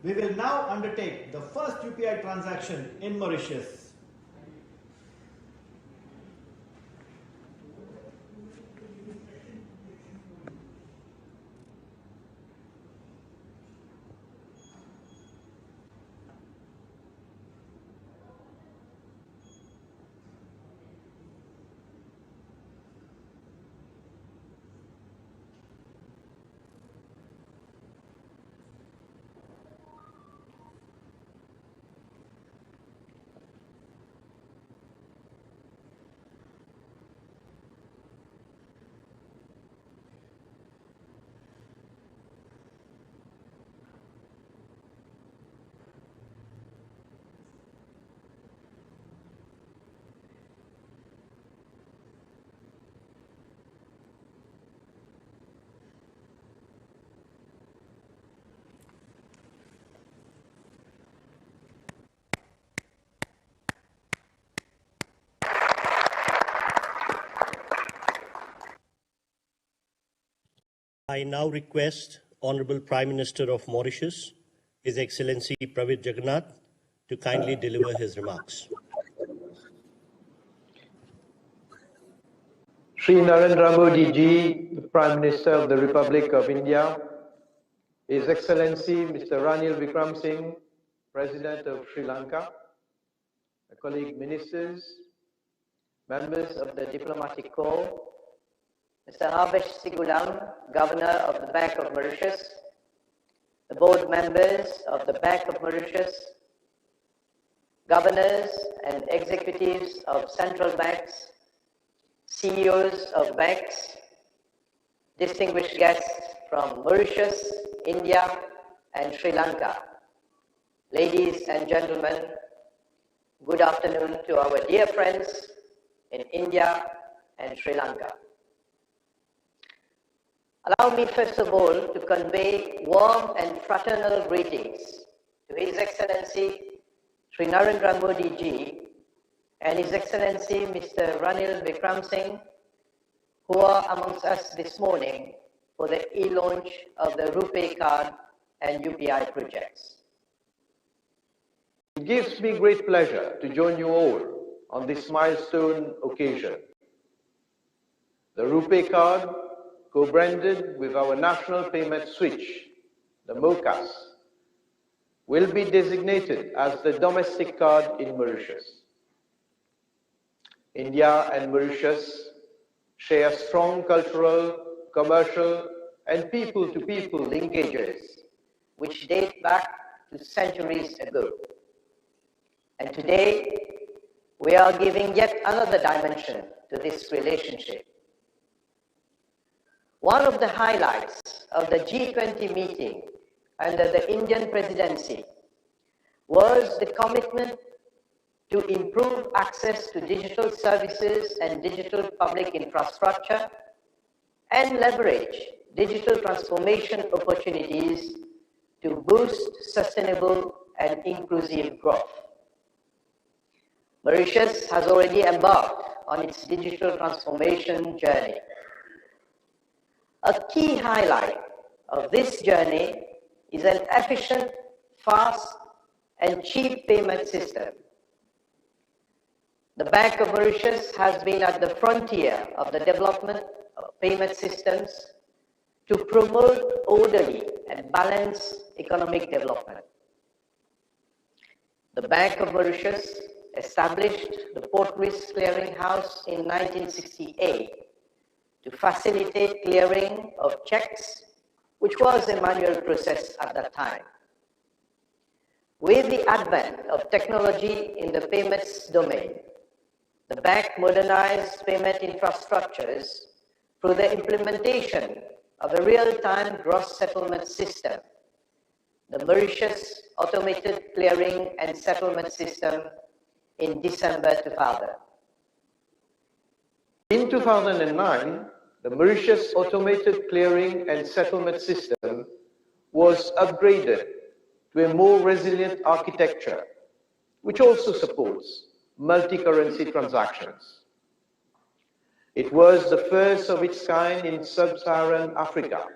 We will now undertake the first UPI transaction in Mauritius. I now request Honorable Prime Minister of Mauritius, His Excellency Pravind Jagannath, to kindly deliver his remarks. Sri Narendra Modi Ji, the Prime Minister of the Republic of India, His Excellency Mr. Ranil Wickremesinghe, President of Sri Lanka, my colleague ministers, members of the Diplomatic Corps, Mr. Habesh Sigulam, Governor of the Bank of Mauritius, the board members of the Bank of Mauritius, governors and executives of central banks, CEOs of banks, distinguished guests from Mauritius, India, and Sri Lanka. Ladies and gentlemen, good afternoon to our dear friends in India and Sri Lanka. Allow me first of all to convey warm and fraternal greetings to His Excellency Sri Narendra Modi Ji and His Excellency Mr. Ranil Wickremesinghe, who are amongst us this morning for the e-launch of the RuPay card and UPI projects. It gives me great pleasure to join you all on this milestone occasion. The RuPay card, co-branded with our national payment switch, the MOCAS, will be designated as the domestic card in Mauritius. India and Mauritius share strong cultural, commercial, and people-to-people linkages which date back to centuries ago. And today, we are giving yet another dimension to this relationship. One of the highlights of the G20 meeting under the Indian presidency was the commitment to improve access to digital services and digital public infrastructure and leverage digital transformation opportunities to boost sustainable and inclusive growth. Mauritius has already embarked on its digital transformation journey. A key highlight of this journey is an efficient, fast, and cheap payment system. The Bank of Mauritius has been at the frontier of the development of payment systems to promote orderly and balanced economic development. The Bank of Mauritius established the Port Risk Clearing House in 1968 to facilitate clearing of checks, which was a manual process at that time. With the advent of technology in the payments domain, the bank modernized payment infrastructures through the implementation of a real-time gross settlement system, the Mauritius Automated Clearing and Settlement System, in December 2000. In 2009, the Mauritius Automated Clearing and Settlement System was upgraded to a more resilient architecture, which also supports multi-currency transactions. It was the first of its kind in sub-Saharan Africa.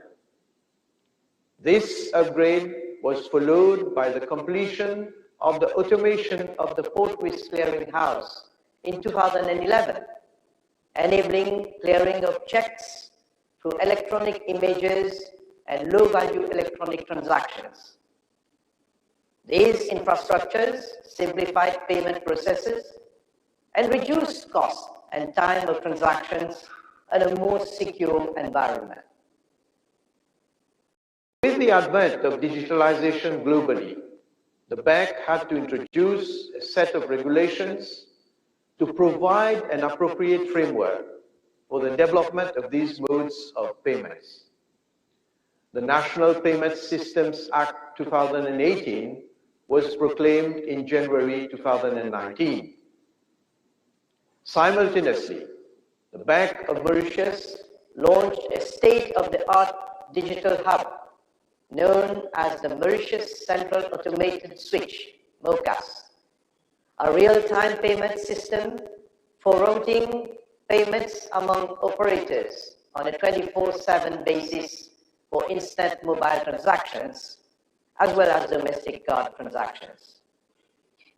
This upgrade was followed by the completion of the automation of the Port Risk Clearing House in 2011, enabling clearing of checks through electronic images and low-value electronic transactions. These infrastructures simplified payment processes and reduced cost and time of transactions in a more secure environment. With the advent of digitalization globally, the bank had to introduce a set of regulations to provide an appropriate framework for the development of these modes of payments. The National Payment Systems Act 2018 was proclaimed in January 2019. Simultaneously, the Bank of Mauritius launched a state-of-the-art digital hub known as the Mauritius Central Automated Switch, MOCAS, a real-time payment system for routing payments among operators on a 24/7 basis for instant mobile transactions, as well as domestic card transactions.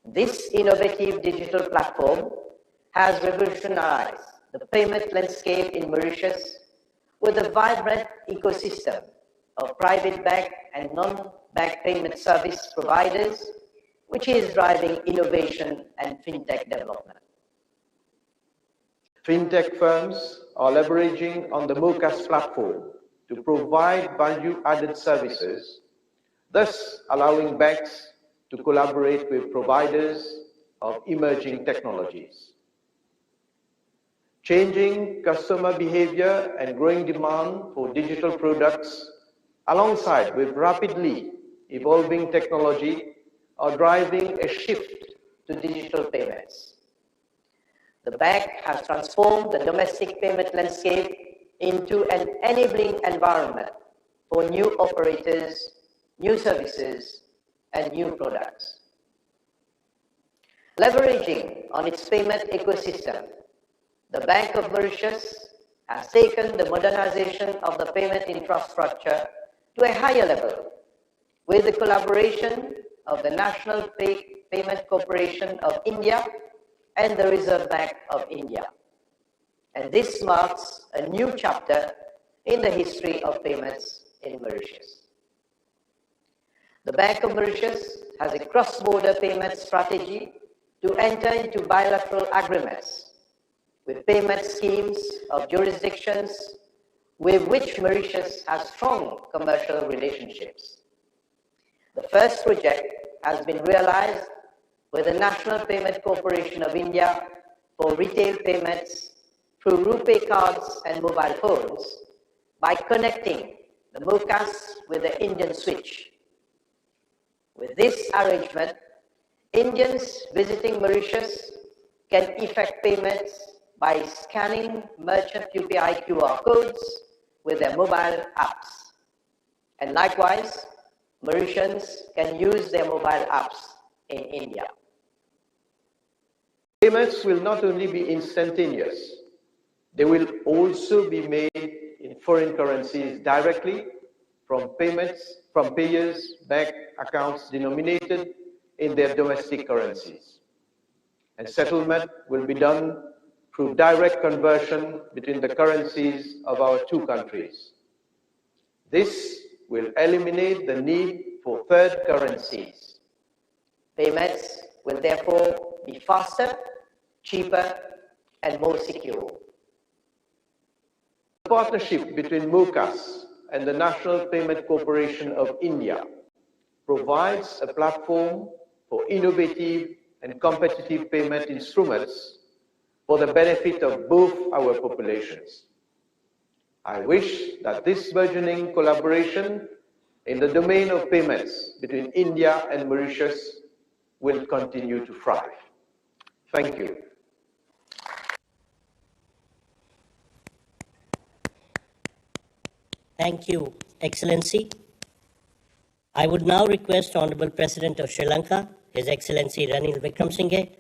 This innovative digital platform has revolutionized the payment landscape in Mauritius with a vibrant ecosystem of private bank and non-bank payment service providers, which is driving innovation and fintech development. Fintech firms are leveraging on the MOCAS platform to provide value-added services, thus allowing banks to collaborate with providers of emerging technologies. Changing customer behavior and growing demand for digital products, alongside with rapidly evolving technology, are driving a shift to digital payments. The bank has transformed the domestic payment landscape into an enabling environment for new operators, new services, and new products. Leveraging on its payment ecosystem, the Bank of Mauritius has taken the modernization of the payment infrastructure to a higher level with the collaboration of the National Payment Corporation of India and the Reserve Bank of India. And this marks a new chapter in the history of payments in Mauritius. The Bank of Mauritius has a cross-border payment strategy to enter into bilateral agreements with payment schemes of jurisdictions with which Mauritius has strong commercial relationships. The first project has been realized with the National Payment Corporation of India for retail payments through RuPay cards and mobile phones by connecting the MOCAS with the Indian switch. With this arrangement, Indians visiting Mauritius can effect payments by scanning merchant UPI QR codes with their mobile apps. And likewise, Mauritians can use their mobile apps in India. Payments will not only be instantaneous, they will also be made in foreign currencies directly from payers' bank accounts denominated in their domestic currencies. And settlement will be done through direct conversion between the currencies of our two countries. This will eliminate the need for third currencies. Payments will therefore be faster, cheaper, and more secure. The partnership between MOCAS and the National Payment Corporation of India provides a platform for innovative and competitive payment instruments for the benefit of both our populations. I wish that this burgeoning collaboration in the domain of payments between India and Mauritius will continue to thrive. Thank you. Thank you, Excellency. I would now request Honorable President of Sri Lanka, His Excellency Ranil Wickremesinghe,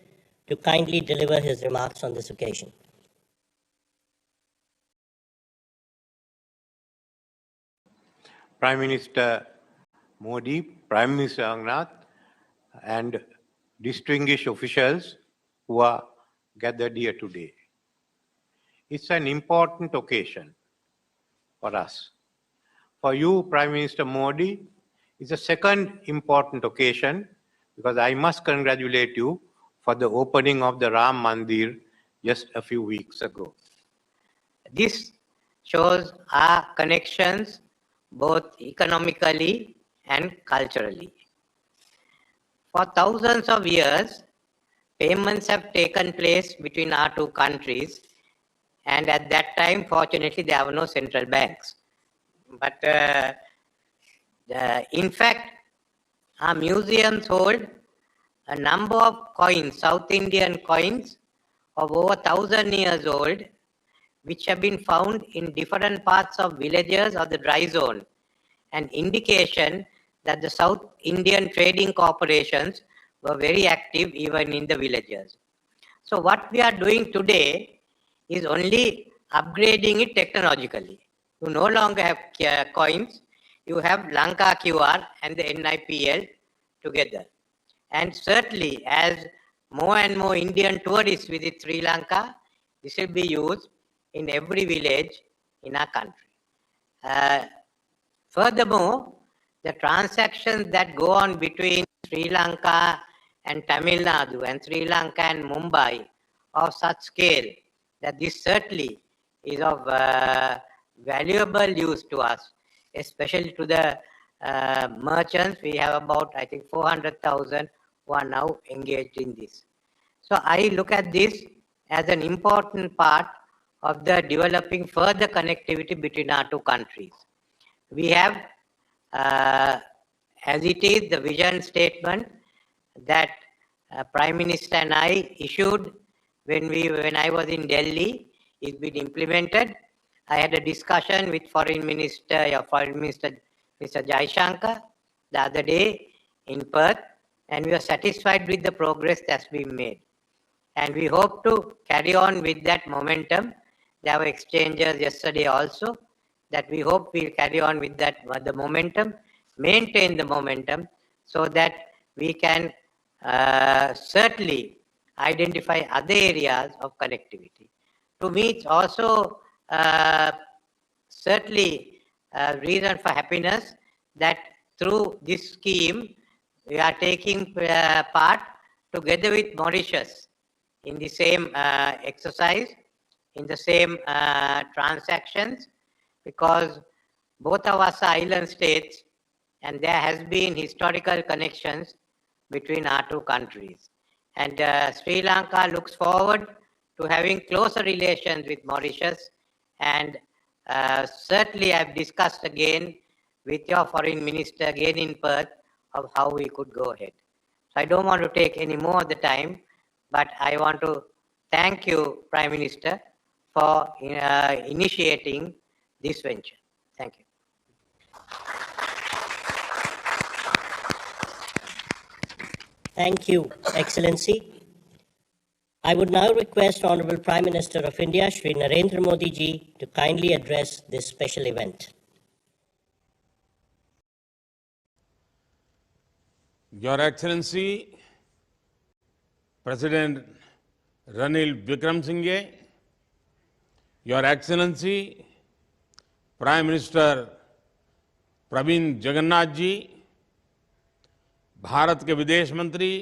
to kindly deliver his remarks on this occasion. Prime Minister Modi, Prime Minister Jagannath, and distinguished officials who are gathered here today. It's an important occasion for us. For you, Prime Minister Modi, it's a second important occasion because I must congratulate you for the opening of the Ram Mandir just a few weeks ago. This shows our connections both economically and culturally. For thousands of years, payments have taken place between our two countries, and at that time, fortunately, there were no central banks. But in fact, our museums hold a number of coins, South Indian coins of over 1,000 years old, which have been found in different parts of villages of the dry zone, an indication that the South Indian trading corporations were very active even in the villages. So what we are doing today is only upgrading it technologically. You no longer have coins, you have Lanka QR and the NIPL together. And certainly as more and more Indian tourists visit Sri Lanka, this will be used in every village in our country. Furthermore, the transactions that go on between Sri Lanka and Tamil Nadu and Sri Lanka and Mumbai of such scale that this certainly is of valuable use to us, especially to the merchants. We have about, I think, 400,000 who are now engaged in this. So I look at this as an important part of the developing further connectivity between our two countries. We have, as it is, the vision statement that Prime Minister and I issued when I was in Delhi. It's been implemented. I had a discussion with Foreign Minister Mr. Jaishankar the other day in Perth, and we are satisfied with the progress that's been made. And we hope to carry on with that momentum. There were exchanges yesterday also that we hope we'll carry on with that, the momentum, maintain the momentum so that we can certainly identify other areas of connectivity. To me, it's also certainly a reason for happiness that through this scheme, we are taking part together with Mauritius in the same exercise, in the same transactions, because both of us are island states and there has been historical connections between our two countries. And Sri Lanka looks forward to having closer relations with Mauritius, and certainly I've discussed again with your foreign minister again in Perth of how we could go ahead. So I don't want to take any more of the time, but I want to thank you, Prime Minister, for initiating this venture. Thank you. Thank you, Excellency. I would now request Honorable Prime Minister of India, Shri Narendra Modi ji, to kindly address this special event. Your Excellency, President Ranil Wickremesinghe, Your Excellency, Prime Minister Praveen Jagannath ji, Bharat के विदेश मंत्री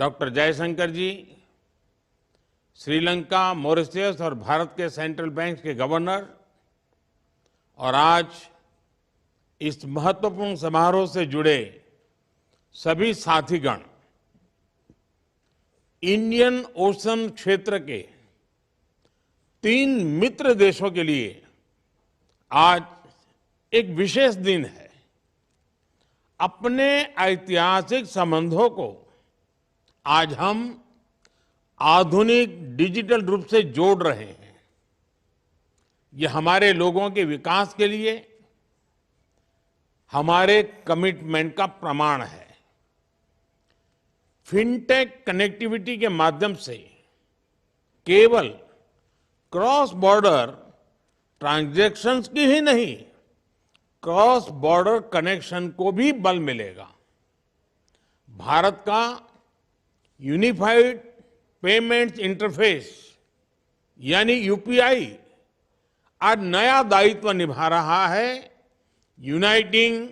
doctor Jaishankar जी, Sri Lanka, Mauritius और भारत के central bank के governor और आज इस महत्वपूर्ण समारोह से जुड़े सभी साथीगण, इंडियन ओशन क्षेत्र के 3 मित्र देशों के लिए आज एक विशेष दिन है। अपने ऐतिहासिक संबंधों को आज हम आधुनिक डिजिटल रूप से जोड़ रहे हैं। ये हमारे लोगों के विकास के लिए हमारे कमिटमेंट का प्रमाण है। फिनटेक कनेक्टिविटी के माध्यम से केवल क्रॉस बॉर्डर ट्रांजैक्शंस की ही नहीं, क्रॉस बॉर्डर कनेक्शन को भी बल मिलेगा। भारत का यूनिफाइड पेमेंट्स इंटरफेस यानी यूपीआई आज नया दायित्व निभा रहा है, uniting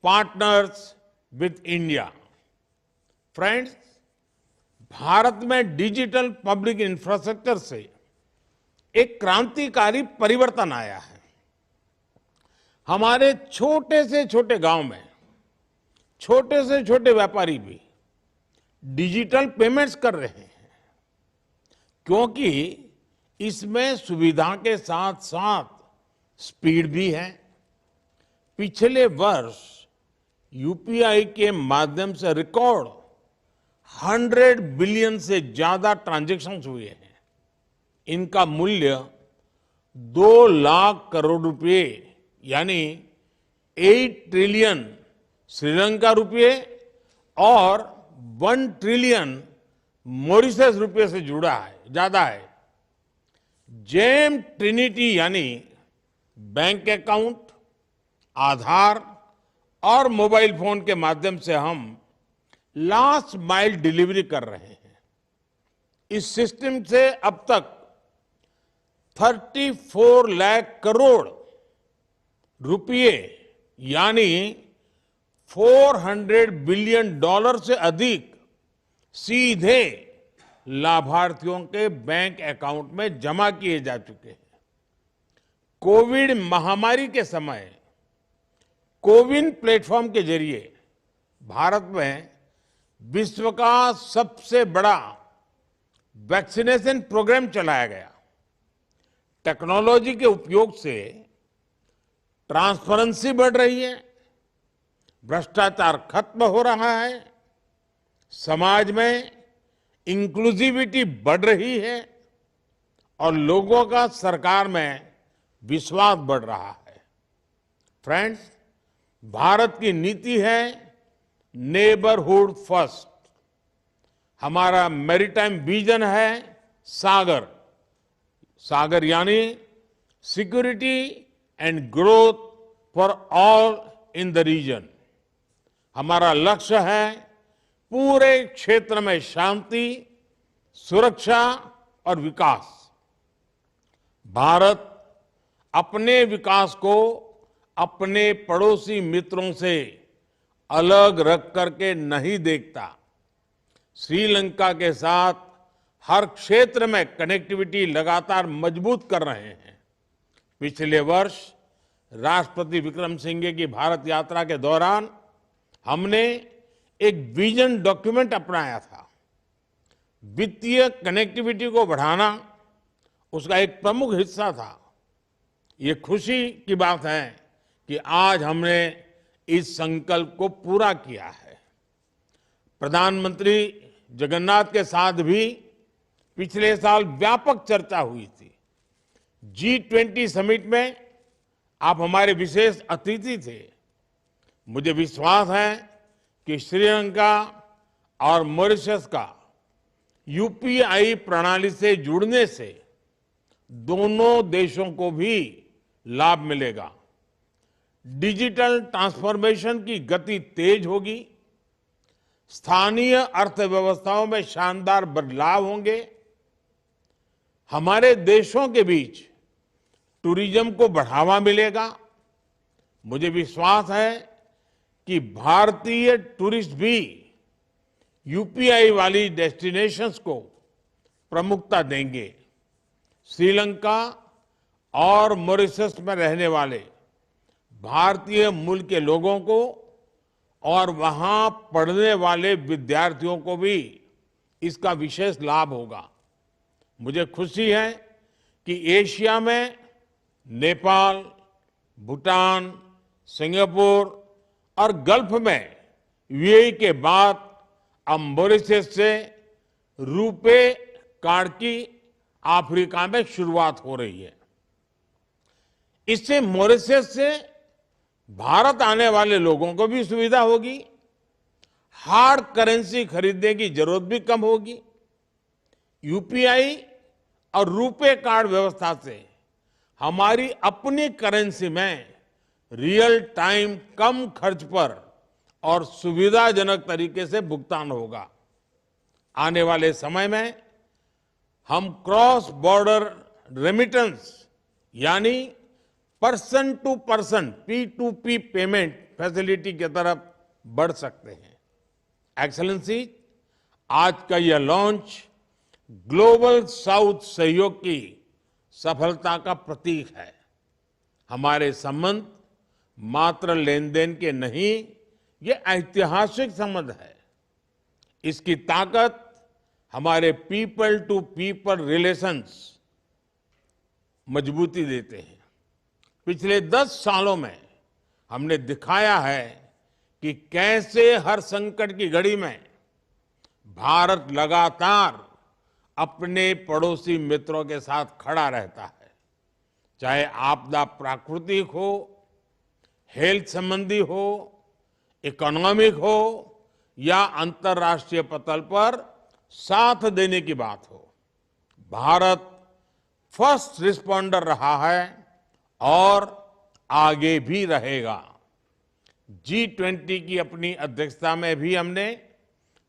partners with India. Friends, Bharat में डिजिटल पब्लिक इंफ्रास्ट्रक्चर से एक क्रांतिकारी परिवर्तन आया है। हमारे छोटे से छोटे गांव में छोटे से छोटे व्यापारी भी डिजिटल पेमेंट्स कर रहे हैं, क्योंकि इसमें सुविधा के साथ साथ स्पीड भी है। पिछले वर्ष यूपीआई के माध्यम से रिकॉर्ड 100 बिलियन से ज्यादा ट्रांजैक्शंस हुए हैं। इनका मूल्य 2 लाख करोड़ रुपए यानी 8 ट्रिलियन श्रीलंका रुपये और 1 ट्रिलियन मॉरिशस रुपये से जुड़ा है, ज्यादा है। जेम ट्रिनिटी यानी बैंक अकाउंट, आधार और मोबाइल फोन के माध्यम से हम लास्ट माइल डिलीवरी कर रहे हैं। इस सिस्टम से अब तक 34 लाख करोड़ रुपये यानी $400 बिलियन से अधिक सीधे लाभार्थियों के बैंक अकाउंट में जमा किए जा चुके हैं। कोविड महामारी के समय कोविन प्लेटफॉर्म के जरिए भारत में विश्व का सबसे बड़ा वैक्सीनेशन प्रोग्राम चलाया गया। टेक्नोलॉजी के उपयोग से ट्रांसपेरेंसी बढ़ रही है, भ्रष्टाचार खत्म हो रहा है, समाज में इंक्लूसिविटी बढ़ रही है और लोगों का सरकार में विश्वास बढ़ रहा है। फ्रेंड्स, भारत की नीति है नेबरहुड फर्स्ट। हमारा मैरीटाइम विजन है सागर। सागर यानी security and growth for all in the region. हमारा लक्ष्य है पूरे क्षेत्र में शांति, सुरक्षा और विकास। भारत अपने विकास को अपने पड़ोसी मित्रों से अलग रख करके नहीं देखता। श्रीलंका के साथ हर क्षेत्र में कनेक्टिविटी लगातार मजबूत कर रहे हैं। पिछले वर्ष राष्ट्रपति विक्रम सिंघे की भारत यात्रा के दौरान हमने एक विजन डॉक्यूमेंट अपनाया था। वित्तीय कनेक्टिविटी को बढ़ाना उसका एक प्रमुख हिस्सा था। ये खुशी की बात है कि आज हमने इस संकल्प को पूरा किया है। प्रधानमंत्री जगन्नाथ के साथ भी पिछले साल व्यापक चर्चा हुई थी। G20 समिट में आप हमारे विशेष अतिथि थे। मुझे विश्वास है कि श्रीलंका और मॉरिशस का यूपीआई प्रणाली से जुड़ने से दोनों देशों को भी लाभ मिलेगा। डिजिटल ट्रांसफॉर्मेशन की गति तेज होगी, स्थानीय अर्थव्यवस्थाओं में शानदार बदलाव होंगे, हमारे देशों के बीच टूरिज्म को बढ़ावा मिलेगा। मुझे विश्वास है कि भारतीय टूरिस्ट भी यूपीआई वाली डेस्टिनेशंस को प्रमुखता देंगे। श्रीलंका और मॉरिशस में रहने वाले भारतीय मूल के लोगों को और वहां पढ़ने वाले विद्यार्थियों को भी इसका विशेष लाभ होगा। मुझे खुशी है कि एशिया में नेपाल, भूटान, सिंगापुर और गल्फ में यूएई के बाद अब मॉरिशस से रूपे कार्ड की अफ्रीका में शुरुआत हो रही है। इससे मॉरिशस से भारत आने वाले लोगों को भी सुविधा होगी, हार्ड करेंसी खरीदने की जरूरत भी कम होगी। यूपीआई और रूपे कार्ड व्यवस्था से हमारी अपनी करेंसी में रियल टाइम कम खर्च पर और सुविधाजनक तरीके से भुगतान होगा। आने वाले समय में हम क्रॉस बॉर्डर रेमिटेंस यानी person to person P2P payment facility की तरफ बढ़ सकते हैं। एक्सेलेंसी, आज का यह लॉन्च ग्लोबल साउथ सहयोग की सफलता का प्रतीक है। हमारे संबंध मात्र लेन देन के नहीं, ये ऐतिहासिक संबंध है। इसकी ताकत हमारे पीपल टू पीपल रिलेशंस मजबूती देते हैं। पिछले 10 सालों में हमने दिखाया है कि कैसे हर संकट की घड़ी में भारत लगातार अपने पड़ोसी मित्रों के साथ खड़ा रहता है। चाहे आपदा प्राकृतिक हो, हेल्थ संबंधी हो, इकोनॉमिक हो या अंतर्राष्ट्रीय पटल पर साथ देने की बात हो, भारत फर्स्ट रिस्पॉन्डर रहा है और आगे भी रहेगा। G20 की अपनी अध्यक्षता में भी हमने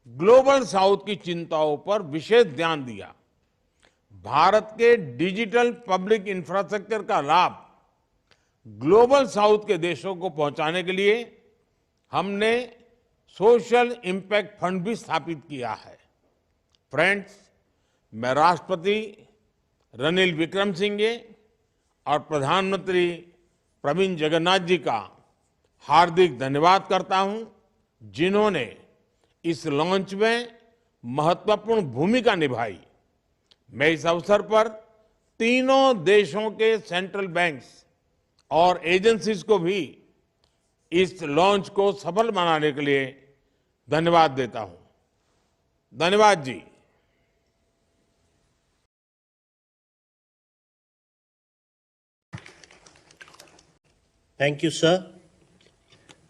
ग्लोबल साउथ की चिंताओं पर विशेष ध्यान दिया। भारत के डिजिटल पब्लिक इंफ्रास्ट्रक्चर का लाभ ग्लोबल साउथ के देशों को पहुंचाने के लिए हमने सोशल इम्पैक्ट फंड भी स्थापित किया है। फ्रेंड्स, मैं राष्ट्रपति रनिल विक्रमसिंघे और प्रधानमंत्री प्रविंद जगन्नाथ जी का हार्दिक धन्यवाद करता हूं, जिन्होंने इस लॉन्च में महत्वपूर्ण भूमिका निभाई। मैं इस अवसर पर तीनों देशों के सेंट्रल बैंक्स और एजेंसीज को भी इस लॉन्च को सफल बनाने के लिए धन्यवाद देता हूं। धन्यवाद जी। Thank you, sir.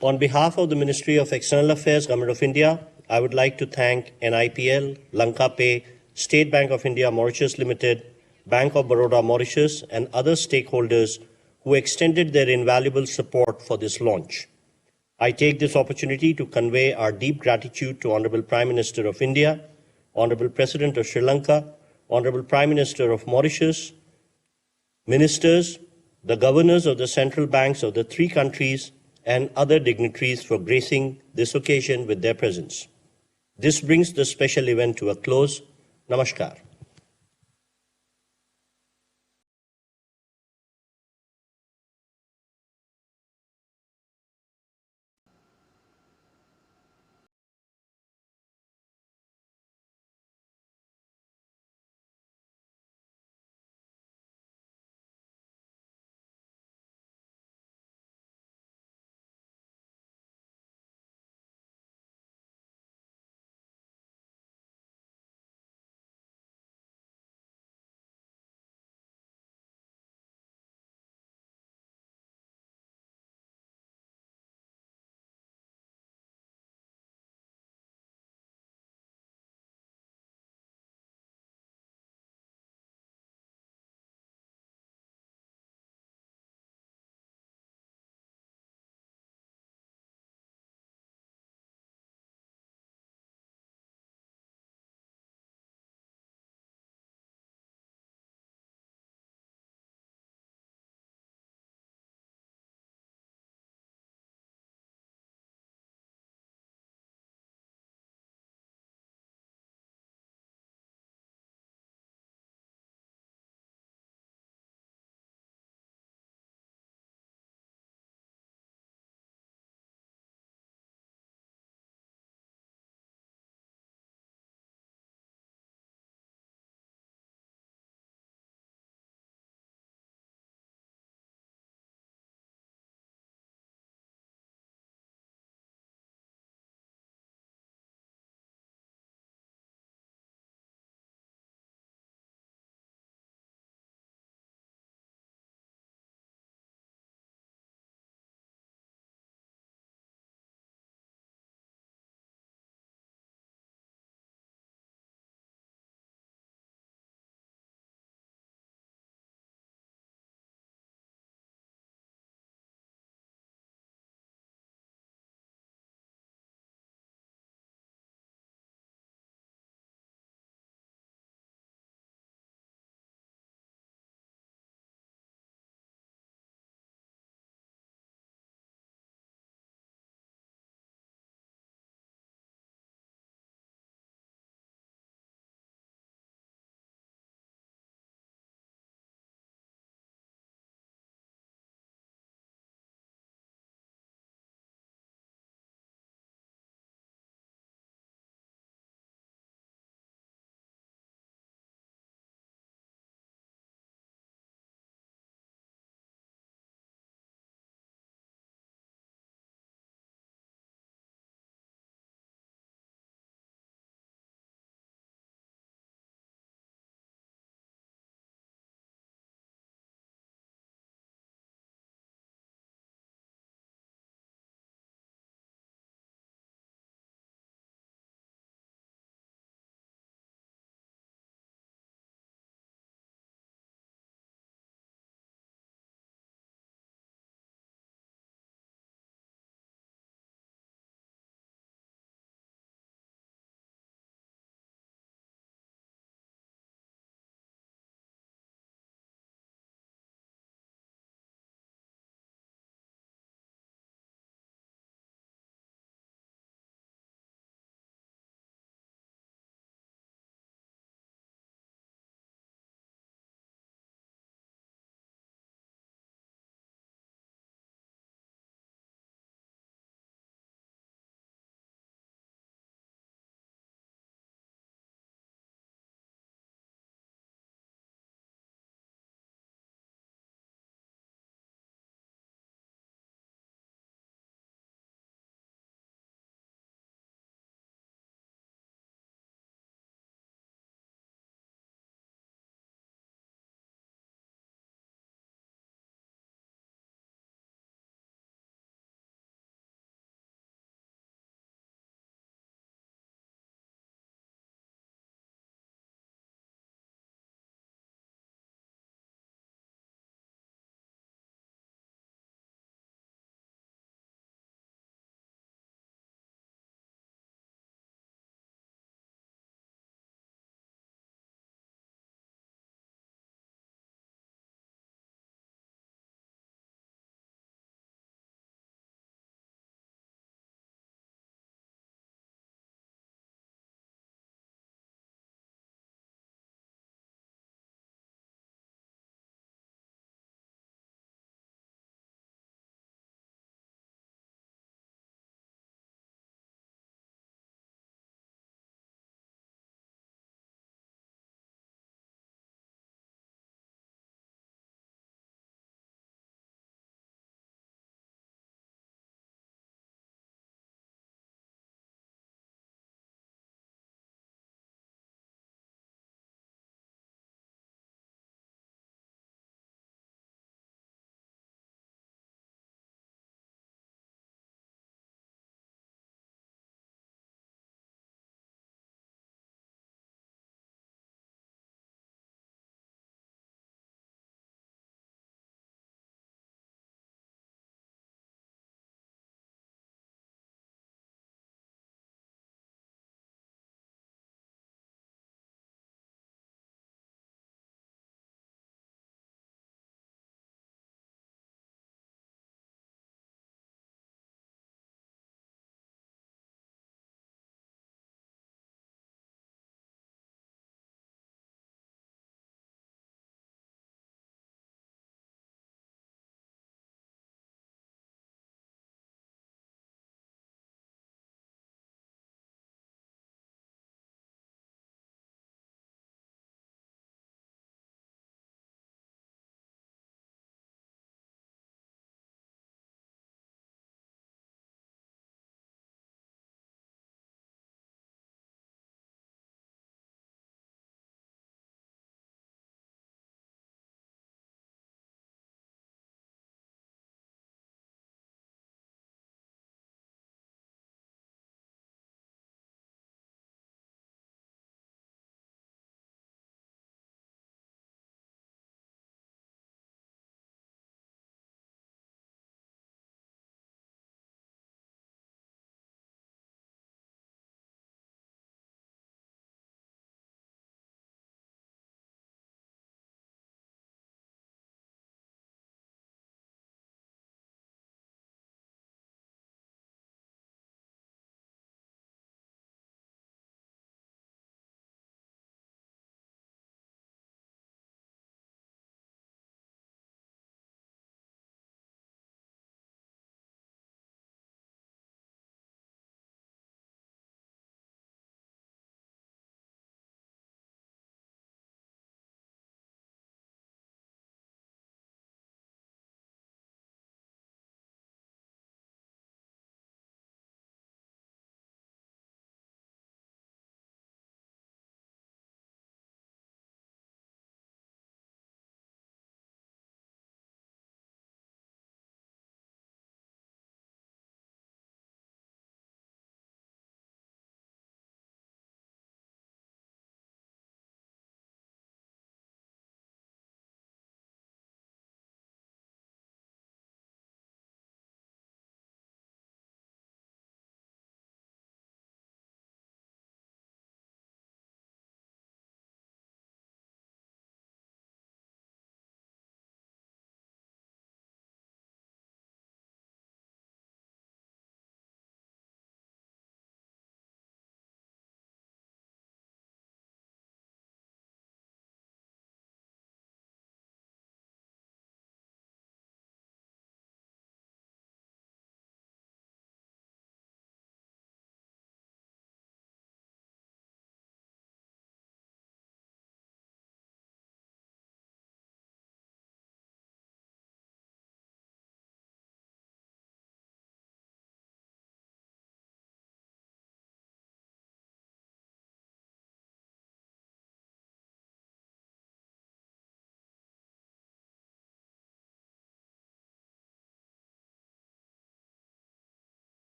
On behalf of the Ministry of External Affairs, Government of India, I would like to thank NIPL, RuPay, State Bank of India Mauritius Limited, Bank of Baroda Mauritius, and other stakeholders who extended their invaluable support for this launch. I take this opportunity to convey our deep gratitude to Honorable Prime Minister of India, Honorable President of Sri Lanka, Honorable Prime Minister of Mauritius, ministers, the governors of the central banks of the 3 countries, and other dignitaries for gracing this occasion with their presence. This brings the special event to a close. Namaskar.